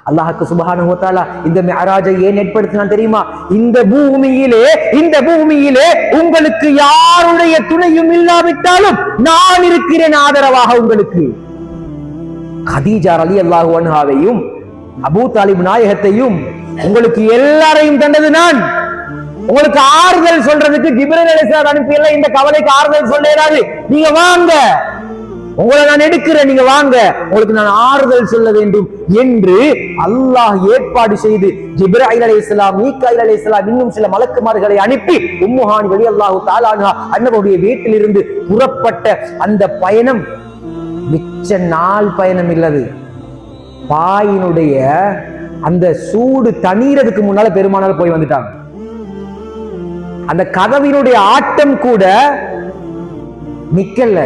அல்லாஹ்க்கு சுப்ஹானஹு வ தஆலா இந்த மிஅராஜை ஏன் ஏற்படுத்தினான் தெரியுமா? இந்த பூமியிலே உங்களுக்கு யாருடைய துணையும் இல்லாவிட்டாலும் நான் இருக்கிறேன் ஆதரவாக உங்களுக்கு. கதீஜா ரலியல்லாஹு அன்ஹாவையும் அபூ தாலிப் நாயகத்தையும் உங்களுக்கு எல்லாரையும் தந்தது நான். உங்களுக்கு ஆறுதல் சொல்றதுக்கு ஜிப்ரீல் அலைஹிஸ்ஸலாம் அனுப்பியல்ல, இந்த கவலைக்கு ஆறுதல் சொல்லேராது. நீங்க வாங்க, உங்களை நான் எடுக்கிறேன், நீங்க வாங்க, உங்களுக்கு நான் ஆறுதல் சொல்ல வேண்டும் என்று அல்லாஹ் ஏற்பாடு செய்து ஜிப்ராயில் அலைஹிஸ்ஸலாம், மீகாயில் அலைஹிஸ்ஸலாம் இன்னும் சில மலக்குமார்களை அனுப்பி உம்மு ஹானி ரலியல்லாஹு தஆலா அன்ஹா அன்னபுடைய வீட்டிலிருந்து புறப்பட்ட அந்த பயணம் மிச்ச நாள் பயணம் இல்லது. பாயினுடைய அந்த சூடு தண்ணீரதுக்கு முன்னால பெருமானார் போய் வந்துட்டாங்க. அந்த கதவினுடைய ஆட்டம் கூட நிக்கல.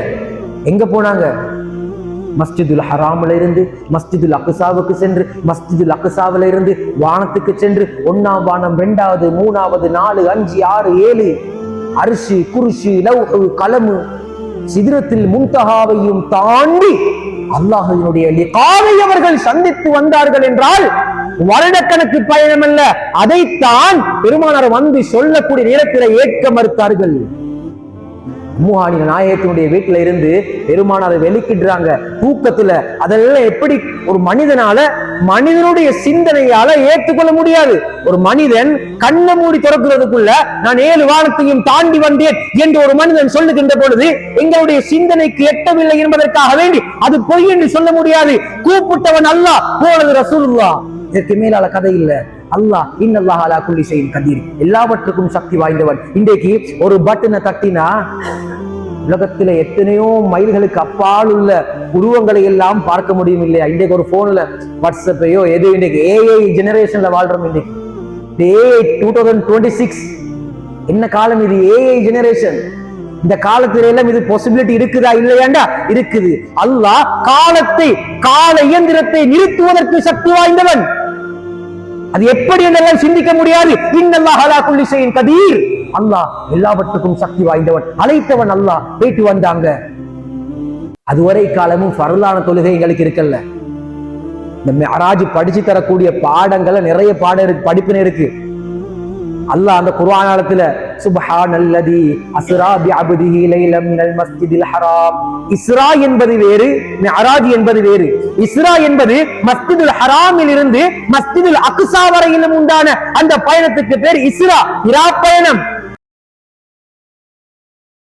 எங்க போனாங்க? மஸ்ஜிதுல் ஹராம்ல இருந்து மஸ்ஜிதுல் அக்ஸாவுக்கு சென்று, மஸ்ஜிதுல் அக்ஸாவில இருந்து வானத்துக்கு சென்று, 1ஆம் வானம், 2வது, 3வது, 4, 5, 6, 7 அர்ஷ், குர்ஷி, லவ்ஹு, கலமு, சித்ரத்துல் முன்தஹாவையும் தாண்டி அல்லாஹ்வினுடைய லிகாவை அவர்கள் சந்தித்து வந்தார்கள் என்றால் வருடக்கணக்கு பயணம் அல்ல. அதைத்தான் பெருமானார் வந்து சொல்லக்கூடிய நேரத்தில் ஏற்க மறுத்தார்கள். மூஹானி நாயகத்தினுடைய வீட்டுல இருந்து பெருமானாரை வெளிக்கிடுறாங்க தூக்கத்துல. அதெல்லாம் எப்படி ஒரு மனிதனுடைய சிந்தனையால ஏற்றுக்கொள்ள முடியாது. ஒரு மனிதன் கண்ணை மூடி திறக்கிறதுக்குள்ள நான் 7 வானத்தையும் தாண்டி வந்தேன் என்று ஒரு மனிதன் சொல்லுகின்ற பொழுது எங்களுடைய சிந்தனைக்கு எட்டவில்லை என்பதற்காக வேண்டி அது பொய் என்று சொல்ல முடியாது. கூப்பிட்டவன் அல்லாஹ், போனது ரசூலுல்லாஹ். இதற்கு மேலால கதை இல்ல. அல்லாஹ் இன்னல்லாஹ் அலா குல்லி ஷைஇன் கதீர், எல்லாவற்றுக்கும் சக்தி வாய்ந்தவன். இன்றைக்கு ஒரு பட்டனை தட்டினா உலகத்துல எத்தனையோ மைல்களுக்கு அப்பால் உள்ள உருவங்களை எல்லாம் பார்க்க முடியும் இல்லையா? இன்றைக்கு ஒரு போன்ல வாட்ஸ்அப்பையோ எது, இன்றைக்கு ஏஐ ஜெனரேஷன்ல வாழ்றோம். இன்றைக்கு ஏஐ 2026 என்ன காலம் இது? AI generation. இந்த காலத்தில எல்லாம் இது பாசிபிலிட்டி இருக்குதா இல்லையாண்டா? இருக்குது. அல்லாஹ் கால இயந்திரத்தை நிறுத்துவதற்கு சக்தி வாய்ந்தவன். அது எப்படி என்றெல்லாம் சிந்திக்க முடியாது. இன்னல்லாஹ் அலா குல்லி ஷைஇன் கதீர், அல்லாஹ் எல்லாவற்றுக்கும் சக்தி வாய்ந்தவன். அழைத்தவன் அல்லாஹ். போயிட்டு வந்தாங்க. அதுவரை காலமும் ஃபர்லான தொழுகை எங்களுக்கு இருக்கல்ல. இந்த மிஅராஜ் படிச்சு தரக்கூடிய பாடங்கள்ல நிறைய படிப்பினை இருக்கு. அல்லாஹ் அந்த குர்ஆனத்துல சுப்ஹானல்லதி அஸ்ரா பிஅப்திஹி லைலம் மினல் மஸ்ஜிதில் ஹராம், இஸ்ரா என்பது வேறு, மிஅராஜ் என்பது வேறு. இஸ்ரா என்பது மஸ்ஜிதுல் ஹராமில் இருந்து மஸ்ஜிதுல் அக்ஸா வரையிலும் உண்டான அந்த பயணத்துக்கு பேர் இஸ்ரா, இரா பயணம்.